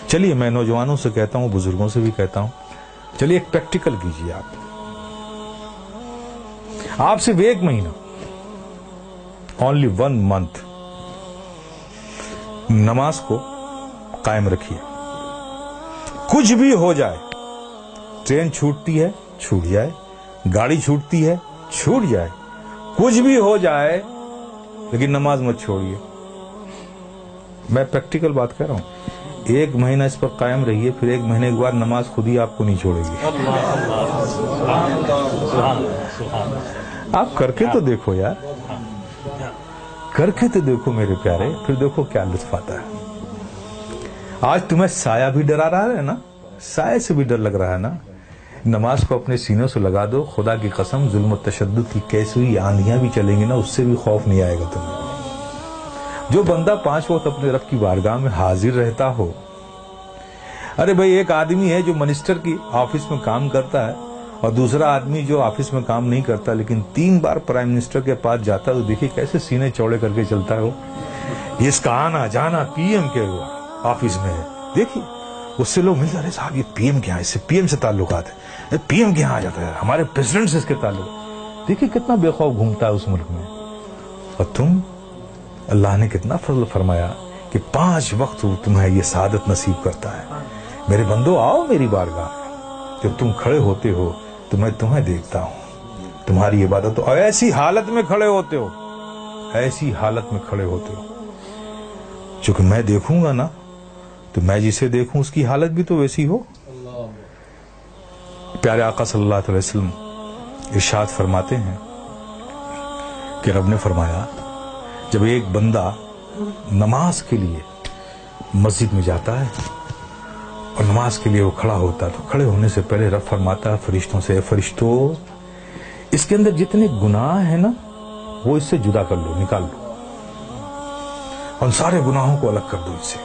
چلیے میں نوجوانوں سے کہتا ہوں, بزرگوں سے بھی کہتا ہوں, چلیے ایک پریکٹیکل کیجیے. آپ صرف 1 مہینہ, only 1 month نماز کو قائم رکھیے. کچھ بھی ہو جائے, ٹرین چھوٹتی ہے چھوٹ جائے, گاڑی چھوٹتی ہے چھوٹ جائے, کچھ بھی ہو جائے, لیکن نماز مت چھوڑیے. میں پریکٹیکل بات کہہ رہا ہوں. 1 مہینہ اس پر قائم رہیے, پھر 1 مہینے کے بعد نماز خود ہی آپ کو نہیں چھوڑے گی. آپ کر کے تو دیکھو یار, کر کے تو دیکھو میرے پیارے, پھر دیکھو کیا لطف آتا ہے. آج تمہیں سایہ بھی ڈرا رہا ہے نا, سائے سے بھی ڈر لگ رہا ہے نا. نماز کو اپنے سینوں سے لگا دو. خدا کی قسم, ظلم و تشدد کی کیسی ہوئی آندیاں بھی چلیں گی نا, اس سے بھی خوف نہیں آئے گا تمہیں. جو بندہ 5 وقت اپنے رب کی بارگاہ میں حاضر رہتا ہو. ارے بھائی, ایک آدمی ہے جو منسٹر کی آفس میں کام کرتا ہے, اور دوسرا آدمی جو آفس میں کام نہیں کرتا لیکن 3 بار پرائم منسٹر کے پاس جاتا ہے. تو دیکھیے کیسے سینے چوڑے کر کے چلتا ہے وہ. یہ اس کا آنا جانا پی ایم کے آفس میں ہے. دیکھیے اس سے لوگ ملتے, ارے صاحب یہ پی ایم کے یہاں, اس سے پی ایم سے تعلقات ہے, پی ایم کے یہاں آ جاتا ہے, ہمارے پریزیڈنٹ سے اس کے تعلق. دیکھیے کتنا بے خوف گھومتا ہے اس ملک میں. اور تم, اللہ نے کتنا فضل فرمایا کہ 5 وقت تمہیں یہ سعادت نصیب کرتا ہے. میرے بندو آؤ میری بارگاہ میں. جب تم کھڑے ہوتے ہو تو میں تمہیں دیکھتا ہوں, تمہاری عبادت, اور ایسی حالت میں کھڑے ہوتے ہو, ایسی حالت میں کھڑے ہوتے ہو. چونکہ میں دیکھوں گا نا, تو میں جسے دیکھوں اس کی حالت بھی تو ویسی ہو. پیارے آقا صلی اللہ علیہ وسلم ارشاد فرماتے ہیں کہ رب نے فرمایا, جب ایک بندہ نماز کے لیے مسجد میں جاتا ہے اور نماز کے لیے وہ کھڑا ہوتا ہے, تو کھڑے ہونے سے پہلے رب فرماتا ہے فرشتوں سے, فرشتوں اس کے اندر جتنے گناہ ہیں نا وہ اس سے جدا کر لو, نکال لو, اور سارے گناہوں کو الگ کر دو اس سے.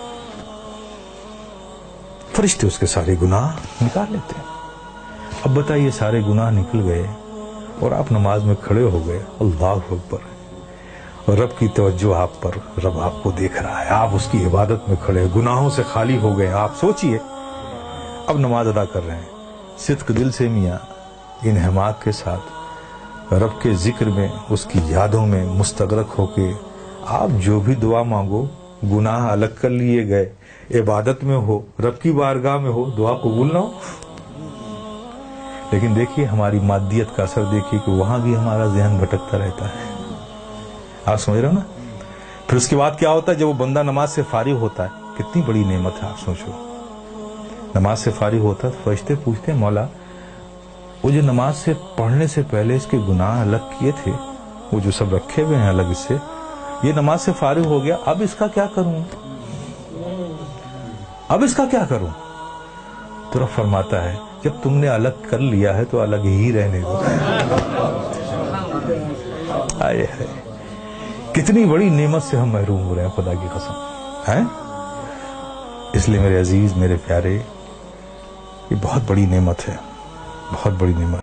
فرشتے اس کے سارے گناہ نکال لیتے ہیں. اب بتائیے, سارے گناہ نکل گئے اور آپ نماز میں کھڑے ہو گئے, اللہ اکبر, اور رب کی توجہ آپ پر, رب آپ کو دیکھ رہا ہے, آپ اس کی عبادت میں کھڑے, گناہوں سے خالی ہو گئے. آپ سوچئے اب نماز ادا کر رہے ہیں, صدق دل سے میاں انہماک کے ساتھ رب کے ذکر میں, اس کی یادوں میں مستغرق ہو کے آپ جو بھی دعا مانگو, گناہ الگ کر لیے گئے, عبادت میں ہو, رب کی بارگاہ میں ہو, دعا قبول نہ ہو. لیکن دیکھیے ہماری مادیت کا اثر دیکھیے کہ وہاں بھی ہمارا ذہن بھٹکتا رہتا ہے. آپ سمجھ رہے ہو نا. پھر اس کے بعد کیا ہوتا ہے, جب وہ بندہ نماز سے فارغ ہوتا ہے, کتنی بڑی نعمت ہے آپ سوچو. نماز سے فارغ ہوتا ہے تو فرشتے پوچھتے ہیں, مولا وہ جو نماز سے پڑھنے سے پہلے اس کے گناہ الگ کیے تھے, وہ جو سب رکھے ہوئے ہیں الگ اس سے, یہ نماز سے فارغ ہو گیا, اب اس کا کیا کروں, اب اس کا کیا کروں. تو رب فرماتا ہے, جب تم نے الگ کر لیا ہے تو الگ ہی رہنے دو. آئے ہے, کتنی بڑی نعمت سے ہم محروم ہو رہے ہیں خدا کی قسم ہیں. اس لیے میرے عزیز, میرے پیارے, یہ بہت بڑی نعمت ہے, بہت بڑی نعمت.